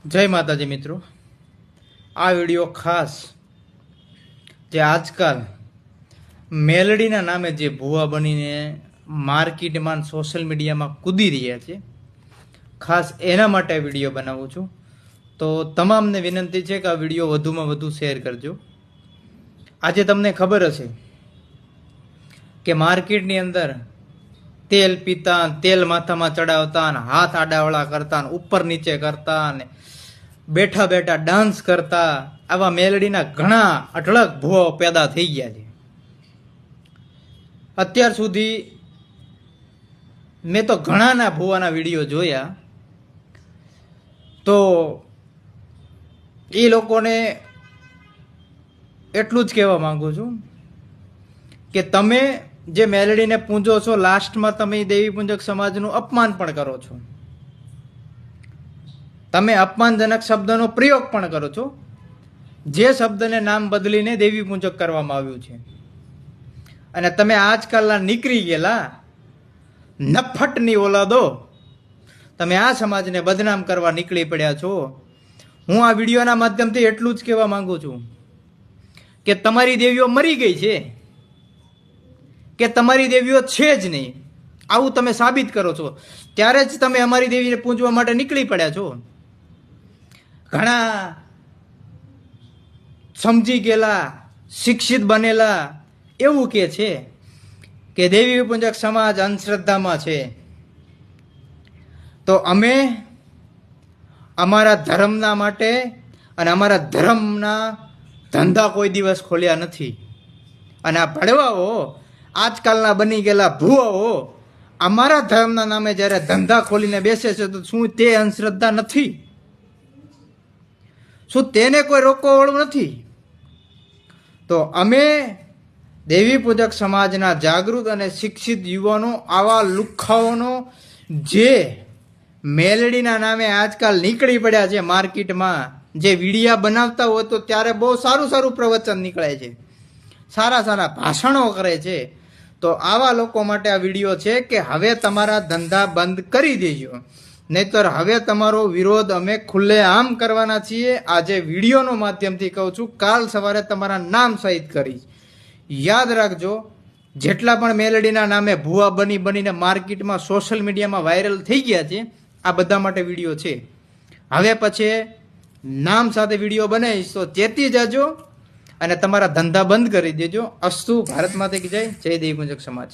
જય માતાજી મિત્રો, આ વિડીયો ખાસ જે આજકાલ મેલડીના નામે જે ભૂવા બનીને માર્કેટમાં સોશિયલ મીડિયામાં કૂદી રહ્યા છે, ખાસ એના માટે વિડીયો બનાવું છું. તો તમામને વિનંતી છે કે આ વિડીયો વધુમાં વધુ શેર કરજો. આજે તમને ખબર હશે કે માર્કેટની અંદર તેલ પીતા, તેલ માથામાં ચડાવતા, હાથ આડાવળા કરતા, ઉપર નીચે કરતા, ને બેઠા બેઠા ડાન્સ કરતા આવા મેલડીના ઘણા અઢળક ભૂવાઓ પેદા થઈ ગયા છે. અત્યાર સુધી મેં તો ઘણાના ભૂવાના વિડીયો જોયા. તો એ લોકોને એટલું જ કહેવા માંગુ છું કે તમે જે મેલડીને પૂંજો છો, લાસ્ટમાં તમે દેવી પૂંજક સમાજનું અપમાન પણ કરો છો. તમે અપમાનજનક શબ્દનો પ્રયોગ પણ કરો છો, જે શબ્દને નામ બદલીને દેવી પૂંજક કરવામાં આવ્યું છે. અને તમે આજકાલના નીકળી ગયેલા નફટની ઓલાદો, તમે આ સમાજને બદનામ કરવા નીકળી પડ્યા છો. હું આ વિડીયોના માધ્યમથી એટલું જ કહેવા માંગુ છું કે તમારી દેવીઓ મરી ગઈ છે, કે તમારી દેવીઓ છે જ નહીં, આવું તમે સાબિત કરો છો. ત્યારે જ તમે અમારી દેવીને પૂજવા માટે નીકળી પડ્યા છો. ઘણા સમજી ગયેલા, શિક્ષિત બનેલા એવું કે છે કે દેવી પૂજક સમાજ અંધશ્રદ્ધામાં છે. તો અમે અમારા ધર્મના માટે અને અમારા ધર્મના ધંધા કોઈ દિવસ ખોલ્યા નથી. અને આ ભડવાઓ, આજકાલના બની ગયેલા ભૂવાઓ અમારા ધર્મના નામે જ્યારે ધંધા ખોલીને બેસે છે, તો શું તે અંધશ્રદ્ધા નથી? શું તેને કોઈ રોકવાવાળું નથી? તો અમે દેવી પૂજક સમાજના જાગૃત અને શિક્ષિત યુવાનો આવા લુખ્ખાઓનો જે મેલડીના નામે આજકાલ નીકળી પડ્યા છે માર્કેટમાં, જે વિડીયા બનાવતા હોય તો ત્યારે બહુ સારું સારું પ્રવચન નીકળે છે, સારા સારા ભાષણો કરે છે. તો આવા લોકો માટે આ વિડીયો છે કે હવે તમારા ધંધા બંધ કરી દેજો, નહીતર હવે તમારો વિરોધ અમે ખુલ્લેઆમ કરવાના છીએ. આજે વિડીયોનો માધ્યમથી કહું છું, કાલ સવારે તમારા નામ સહિત કરીશ. યાદ રાખજો, જેટલા પણ મેલડીના નામે ભૂવા બનીને માર્કેટમાં સોશિયલ મીડિયામાં વાયરલ થઈ ગયા છે, આ બધા માટે વિડીયો છે. હવે પછી નામ સાથે વિડીયો બનાવીશ તો ચેતી જાજો અને તમારા ધંધા બંધ કરી દેજો. અસ્તુ. ભારત માતા કી જય. જય દેવી પૂજક સમાજ.